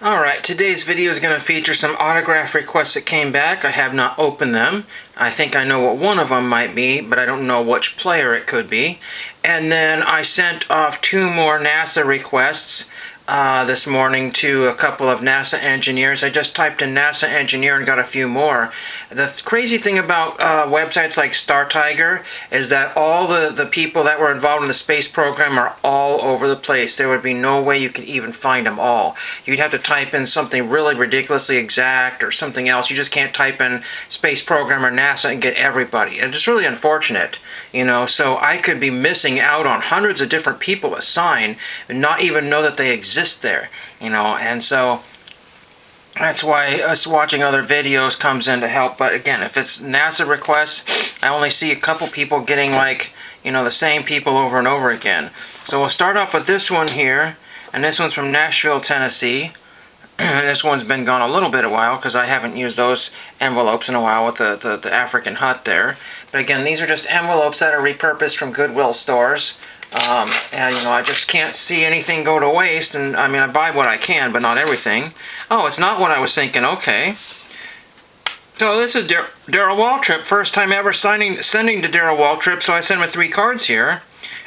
Alright, today's video is going to feature some autograph requests that came back. I have not opened them. I think I know what one of them might be, but I don't know which player it could be. And then I sent off 2 more NASA requests this morning to a couple of NASA engineers. I just typed in NASA engineer and got a few more. The crazy thing about websites like Star Tiger is that all the people that were involved in the space program are all over the place. There would be no way you could even find them all. You'd have to type in something really ridiculously exact or something else. You just can't type in space program or NASA and get everybody. And it's really unfortunate, you know, so I could be missing out on hundreds of different people assigned and not even know that they exist there, you know, and so that's why us watching other videos comes in to help. But again, if it's NASA requests, I only see a couple people getting, like, you know, the same people over and over again. So we'll start off with this one here, and this one's from Nashville, Tennessee. This one's been gone a little bit a while because I haven't used those envelopes in a while with the African hut there. But again, these are just envelopes that are repurposed from Goodwill stores. And you know, I just can't see anything go to waste, and I mean, I buy what I can, but not everything. Oh, it's not what I was thinking. Okay. So this is Darrell Waltrip, first time ever sending to Darrell Waltrip, so I sent him 3 cards here.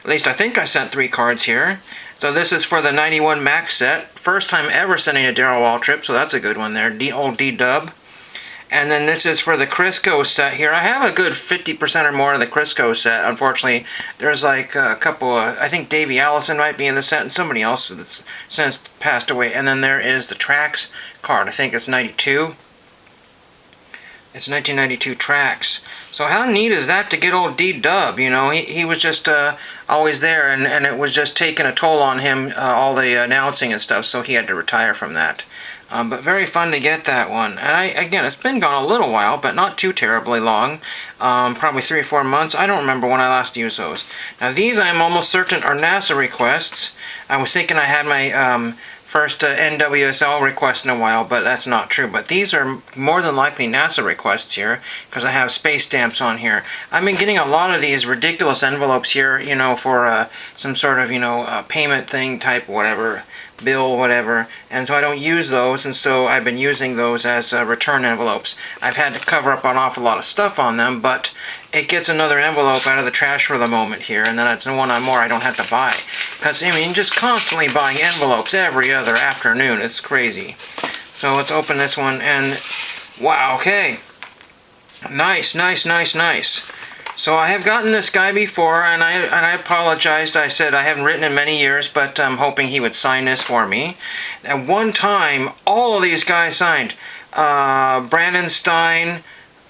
At least I think I sent 3 cards here. So this is for the 91 Max set. First time ever sending to Darrell Waltrip, so that's a good one there. Old D-Dub. And then this is for the Crisco set here. I have a good 50% or more of the Crisco set. Unfortunately, there's like a couple of, I think Davey Allison might be in the set and somebody else that's since passed away. And then there is the Tracks card. I think it's 92. It's 1992 Tracks. So how neat is that to get old D-Dub? You know, he was just always there, and it was just taking a toll on him, all the announcing and stuff, so he had to retire from that. But very fun to get that one. And again, it's been gone a little while, but not too terribly long. Probably 3 or 4 months. I don't remember when I last used those. Now these I'm almost certain are NASA requests. I was thinking I had my first NWSL request in a while, but that's not true. But these are more than likely NASA requests here, because I have space stamps on here. I've been getting a lot of these ridiculous envelopes here, you know, for some sort of, you know, payment thing type whatever, bill, whatever, and so I don't use those, and so I've been using those as return envelopes. I've had to cover up an awful lot of stuff on them, but it gets another envelope out of the trash for the moment here, and then it's one more I don't have to buy. Because, I mean, just constantly buying envelopes every other afternoon. It's crazy. So let's open this one, and wow, okay. Nice, nice, nice, nice. So I have gotten this guy before, and I apologized. I said I haven't written in many years, but I'm hoping he would sign this for me. At one time, all of these guys signed. Brandon Stein,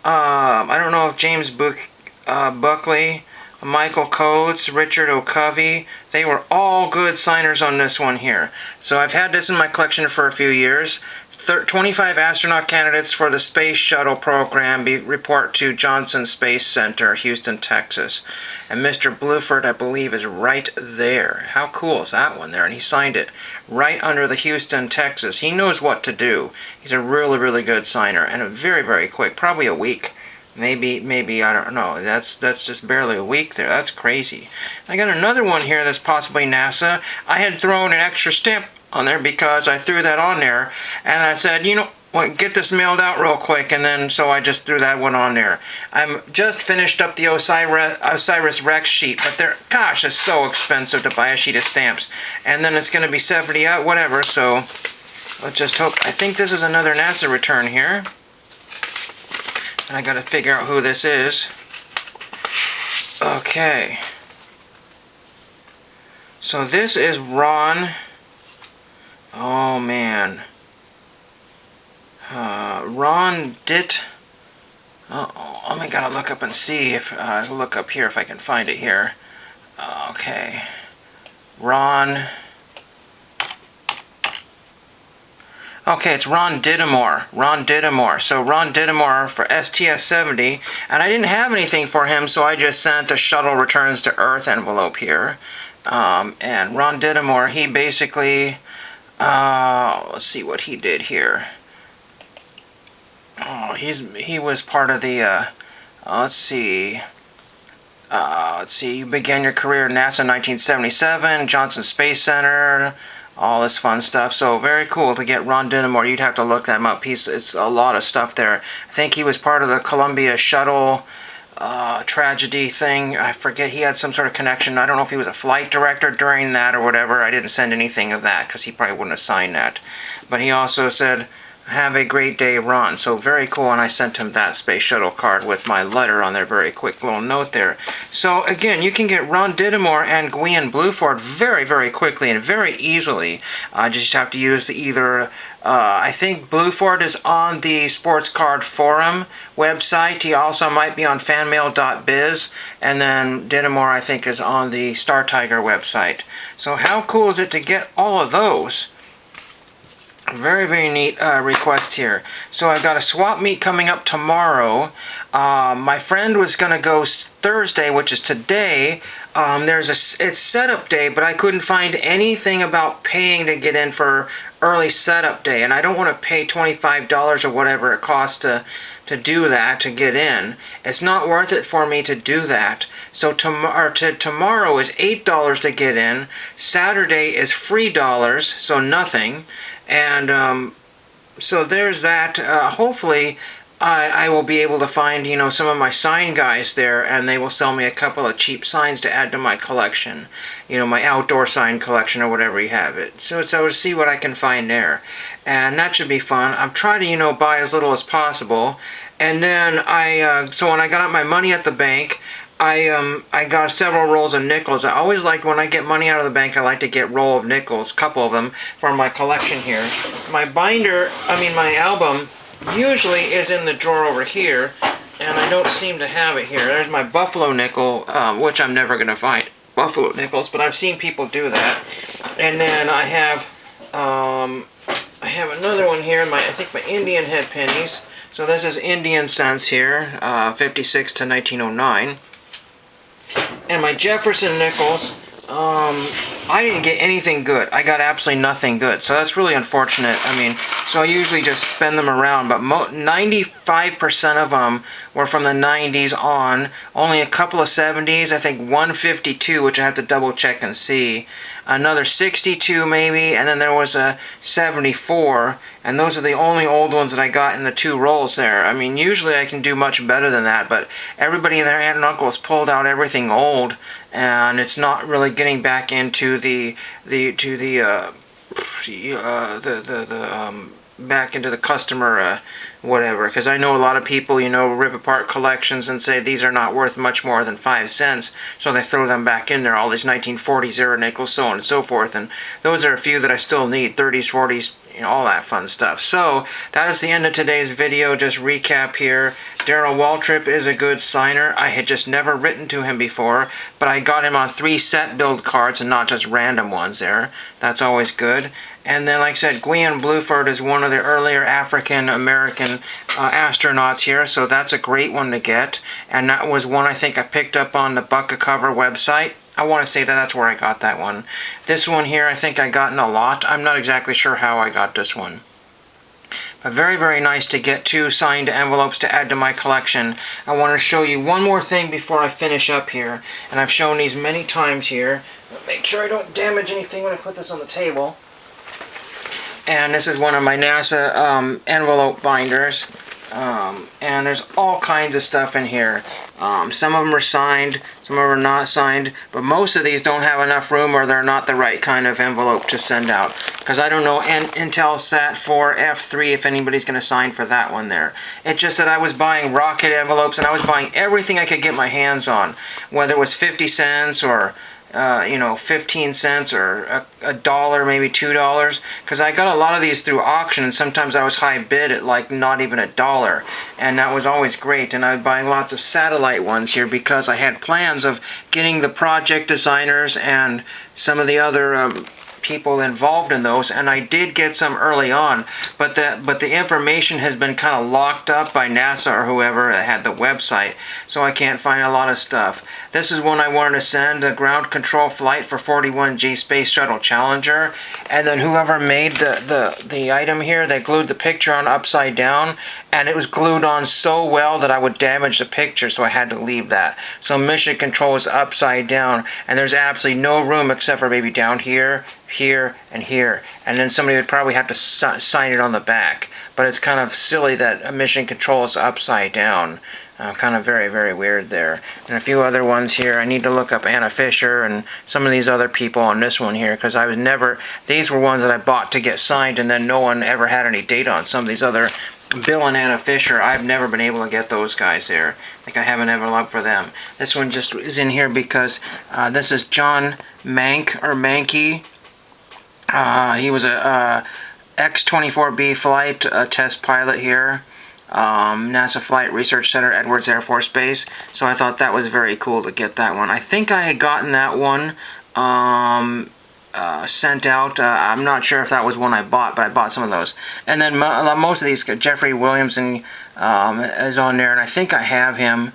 I don't know if James Buckley, Michael Coates, Richard O'Covey. They were all good signers on this one here. So I've had this in my collection for a few years. 25 astronaut candidates for the Space Shuttle program report to Johnson Space Center, Houston, Texas. And Mr. Bluford, I believe, is right there. How cool is that one there? And he signed it right under the Houston, Texas. He knows what to do. He's a really, really good signer, and a very, very quick, probably a week. Maybe, I don't know. That's just barely a week there. That's crazy. I got another one here that's possibly NASA. I had thrown an extra stamp on there because I threw that on there, and I said, you know what, get this mailed out real quick, and then so I just threw that one on there. I'm just finished up the Osiris Rex sheet, but they're, gosh, it's so expensive to buy a sheet of stamps, and then it's going to be 70 out, whatever, so let's just hope. I think this is another NASA return here, and I got to figure out who this is. Okay, so this is Ron. Oh man, Ron Ditt. Oh, I gotta look up and see if look up here if I can find it here. Okay, Ron. Okay, it's Ron Dittemore. Ron Dittemore. So Ron Dittemore for STS-70, and I didn't have anything for him, so I just sent a shuttle returns to Earth envelope here. And Ron Dittemore, he basically. Let's see what he did here. Oh, he was part of the, let's see, you began your career at NASA in 1977, Johnson Space Center, all this fun stuff. So very cool to get Ron Dinnemore. You'd have to look them up. It's a lot of stuff there. I think he was part of the Columbia shuttle tragedy thing. I forget, he had some sort of connection. I don't know if he was a flight director during that or whatever. I didn't send anything of that because he probably wouldn't have signed that. But he also said, "Have a great day, Ron." So very cool, and I sent him that space shuttle card with my letter on there. Very quick little note there. So again, you can get Ron Dinnemore and Gwian Bluford very, very quickly and very easily. Just have to use either, I think Bluford is on the Sports Card Forum website. He also might be on fanmail.biz, and then Dinnemore, I think, is on the Star Tiger website. So how cool is it to get all of those? Very, very neat request here. So I've got a swap meet coming up tomorrow. My friend was going to go Thursday, which is today. It's setup day, but I couldn't find anything about paying to get in for early setup day, and I don't want to pay $25 or whatever it costs to do that, to get in. It's not worth it for me to do that. So tomorrow is $8 to get in. Saturday is free dollars, so nothing. And so there's that. Hopefully I will be able to find, some of my sign guys there, and they will sell me a couple of cheap signs to add to my collection. My outdoor sign collection or whatever you have it. So to see what I can find there. And that should be fun. I'm trying to, buy as little as possible. And then so when I got out my money at the bank, I got several rolls of nickels. I always like, when I get money out of the bank, I like to get roll of nickels, couple of them, for my collection here. My my album usually is in the drawer over here, and I don't seem to have it here. There's my buffalo nickel, which I'm never going to find buffalo nickels, but I've seen people do that. And then I have another one here, I think my Indian head pennies. So this is Indian cents here, 56 to 1909. And my Jefferson nickels, I didn't get anything good. I got absolutely nothing good. So that's really unfortunate. So I usually just spend them around, but 95% of them were from the 90s on. Only a couple of 70s, I think 152, which I have to double check and see. Another 62 maybe, and then there was a 74, and those are the only old ones that I got in the two rolls there. Usually I can do much better than that, but everybody and their aunt and uncles pulled out everything old, and it's not really getting back into back into the customer whatever, because I know a lot of people rip apart collections and say these are not worth much more than 5 cents, so they throw them back in there, all these 1940s era nickels, so on and so forth, and those are a few that I still need, 30s, 40s, all that fun stuff. So that is the end of today's video. Just recap here. Darrell Waltrip is a good signer. I had just never written to him before, but I got him on 3 set build cards and not just random ones there. That's always good. And then, like I said, Gwian Bluford is one of the earlier African-American astronauts here, so that's a great one to get. And that was one I think I picked up on the Bucket Cover website. I want to say that's where I got that one. This one here I think I got in a lot. I'm not exactly sure how I got this one. But very, very nice to get 2 signed envelopes to add to my collection. I want to show you one more thing before I finish up here. And I've shown these many times here. Make sure I don't damage anything when I put this on the table. And this is one of my NASA envelope binders. And there's all kinds of stuff in here. Some of them are signed, some of them are not signed, but most of these don't have enough room, or they're not the right kind of envelope to send out. Because I don't know Intelsat 4 F3 if anybody's going to sign for that one there. It's just that I was buying rocket envelopes, and I was buying everything I could get my hands on, whether it was 50 cents or 15 cents or a dollar, maybe $2, because I got a lot of these through auction, and sometimes I was high bid at like not even $1, and that was always great. And I would buy lots of satellite ones here because I had plans of getting the project designers and some of the other people involved in those, and I did get some early on, but the information has been kind of locked up by NASA or whoever that had the website, so I can't find a lot of stuff. This is one I wanted to send, a ground control flight for 41G Space Shuttle Challenger, and then whoever made the item here, they glued the picture on upside down, and it was glued on so well that I would damage the picture, so I had to leave that. So mission control is upside down, and there's absolutely no room except for maybe down here, here, and here. And then somebody would probably have to sign it on the back. But it's kind of silly that mission control is upside down. Kind of very, very weird there. And a few other ones here. I need to look up Anna Fisher and some of these other people on this one here, because I was never, these were ones that I bought to get signed, and then no one ever had any data on some of these other. Bill and Anna Fisher, I've never been able to get those guys there. Like, I haven't ever looked for them. This one just is in here because this is John Mankey. He was a X-24B flight test pilot here. NASA Flight Research Center, Edwards Air Force Base. So I thought that was very cool to get that one. I think I had gotten that one sent out. I'm not sure if that was one I bought, but I bought some of those. And then most of these, Jeffrey Williamson is on there, and I think I have him.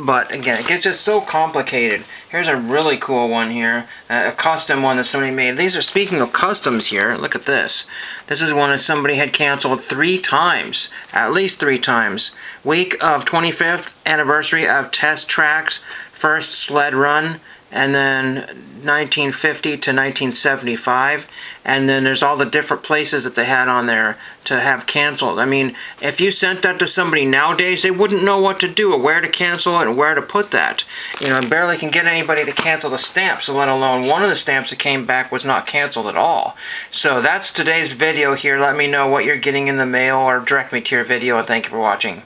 But again, it gets just so complicated. Here's a really cool one here, a custom one that somebody made. These are, speaking of customs here, look at this. This is one that somebody had canceled 3 times, at least 3 times. Week of 25th anniversary of test tracks, first sled run, and then 1950 to 1975, and then there's all the different places that they had on there to have canceled. I mean, if you sent that to somebody nowadays, they wouldn't know what to do, or where to cancel it, and where to put that. You know, I barely can get anybody to cancel the stamps, let alone one of the stamps that came back was not canceled at all. So that's today's video here. Let me know what you're getting in the mail, or direct me to your video, and thank you for watching.